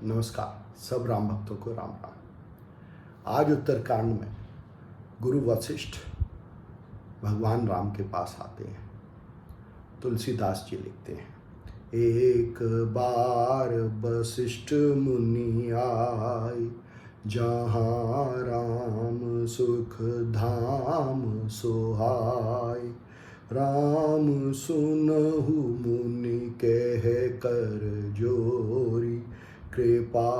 नमस्कार सब राम भक्तों को राम राम। आज उत्तरकांड में गुरु वशिष्ठ भगवान राम के पास आते हैं। तुलसीदास जी लिखते हैं, एक बार वशिष्ठ मुनि आए, जहाँ राम सुख धाम सोहाय। राम सुनहु मुनि कह कर जोरी, कृपा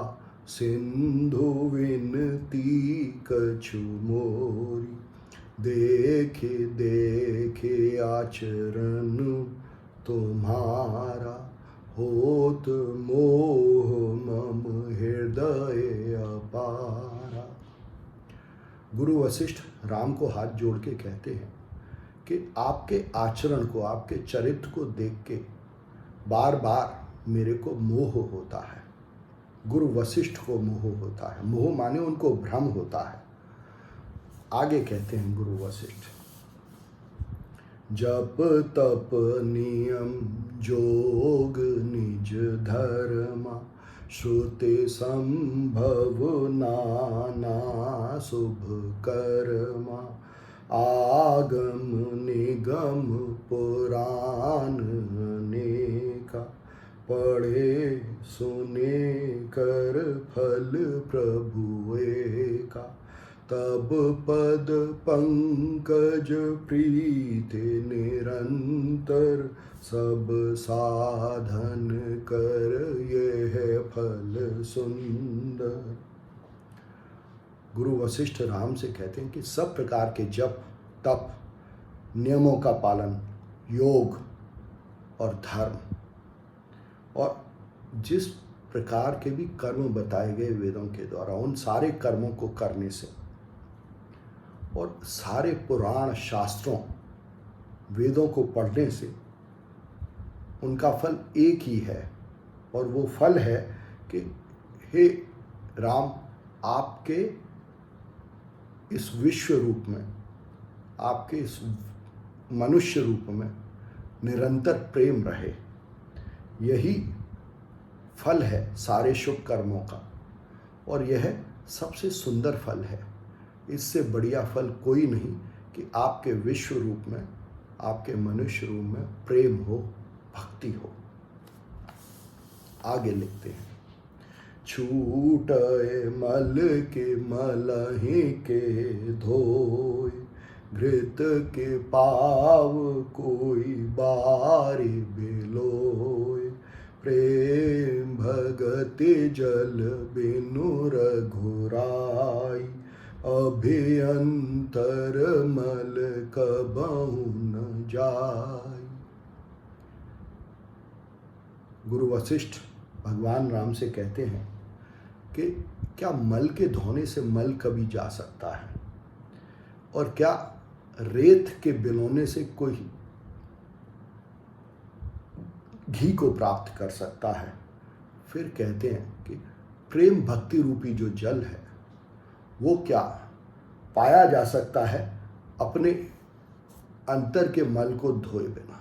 सिंधु विनती कछु मोरी। देखे देखे आचरण तुम्हारा, होत मोह मम हृदय अपारा। गुरु वशिष्ठ राम को हाथ जोड़ के कहते हैं कि आपके आचरण को, आपके चरित्र को देख के बार बार मेरे को मोह होता है। गुरु वशिष्ठ को मोह होता है। मोह माने उनको भ्रम होता है। आगे कहते हैं गुरु वशिष्ठ, जप तप नियम जोग निज धर्मा, श्रुति संभव नाना शुभ कर्मा। आगम निगम पुराण अनेका, पढ़े सुने कर फल प्रभु एका। तब पद पंकज प्रीति निरंतर, सब साधन कर यह फल सुंदर। गुरु वशिष्ठ राम से कहते हैं कि सब प्रकार के जप तप, नियमों का पालन, योग और धर्म, और जिस प्रकार के भी कर्म बताए गए वेदों के द्वारा, उन सारे कर्मों को करने से और सारे पुराण शास्त्रों वेदों को पढ़ने से उनका फल एक ही है। और वो फल है कि हे राम, आपके इस विश्व रूप में, आपके इस मनुष्य रूप में निरंतर प्रेम रहे। यही फल है सारे शुभ कर्मों का, और यह सबसे सुंदर फल है। इससे बढ़िया फल कोई नहीं कि आपके विश्व रूप में, आपके मनुष्य रूप में प्रेम हो, भक्ति हो। आगे लिखते हैं, छूटे मल के मलहि के धोय, घृत के पाव कोई बारी बिलोय। प्रेम भगति जल बिनु रघुराई, अभियंतर मल कबहु न जाय। गुरु वशिष्ठ भगवान राम से कहते हैं कि क्या मल के धोने से मल कभी जा सकता है, और क्या रेत के बिलोने से कोई घी को प्राप्त कर सकता है। फिर कहते हैं कि प्रेम भक्ति रूपी जो जल है, वो क्या पाया जा सकता है अपने अंतर के मल को धोए बिना।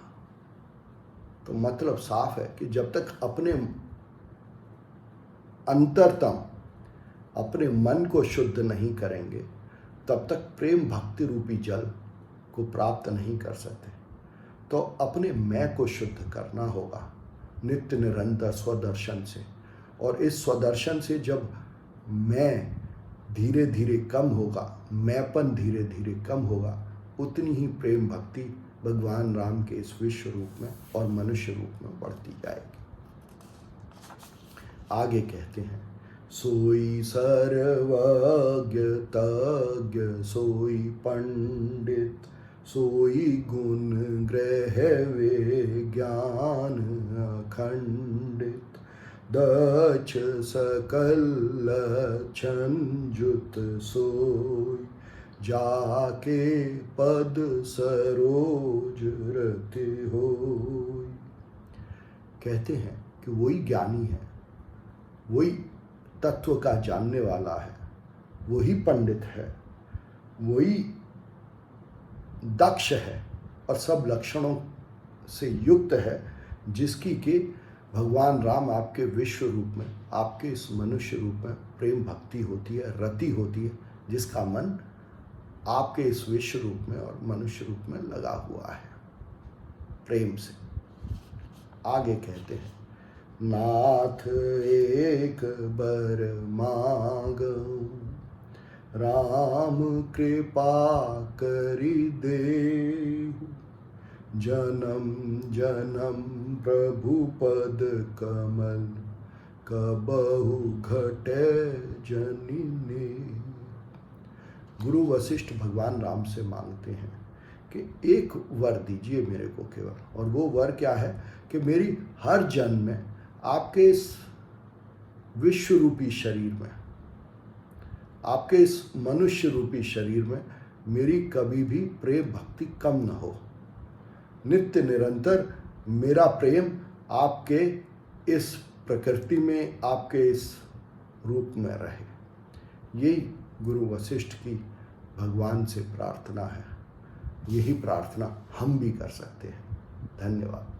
तो मतलब साफ है कि जब तक अपने अंतरतम, अपने मन को शुद्ध नहीं करेंगे, तब तक प्रेम भक्ति रूपी जल को प्राप्त नहीं कर सकते। तो अपने मैं को शुद्ध करना होगा नित्य निरंतर स्वदर्शन से। और इस स्वदर्शन से जब मैं धीरे धीरे कम होगा, मैंपन धीरे धीरे कम होगा, उतनी ही प्रेम भक्ति भगवान राम के इस विश्व रूप में और मनुष्य रूप में बढ़ती जाएगी। आगे कहते हैं, सोई सर्वज्ञ तज्ञ सोई पंडित, सोई गुण ग्रह विज्ञान अखंडित। दक्ष सकल लक्षण जुत सोई, जाके पद सरोज रति होय। कहते हैं कि वही ज्ञानी है, वही तत्व का जानने वाला है, वही पंडित है, वही दक्ष है और सब लक्षणों से युक्त है, जिसकी कि भगवान राम आपके विश्व रूप में, आपके इस मनुष्य रूप में प्रेम भक्ति होती है, रति होती है, जिसका मन आपके इस विश्व रूप में और मनुष्य रूप में लगा हुआ है प्रेम से। आगे कहते हैं, नाथ एक बर मांगऊं, राम कृपा करि देहु, जन्म जन्म प्रभु पद कमल, कबहु घटे जनिने। गुरु वशिष्ठ भगवान राम से मांगते हैं कि एक वर दीजिए मेरे को केवल, और वो वर क्या है कि मेरी हर जन्म में आपके इस विश्व रूपी शरीर में, आपके इस मनुष्य रूपी शरीर में मेरी कभी भी प्रेम भक्ति कम न हो। नित्य निरंतर मेरा प्रेम आपके इस प्रकृति में, आपके इस रूप में रहे। यही गुरु वशिष्ठ की भगवान से प्रार्थना है। यही प्रार्थना हम भी कर सकते हैं। धन्यवाद।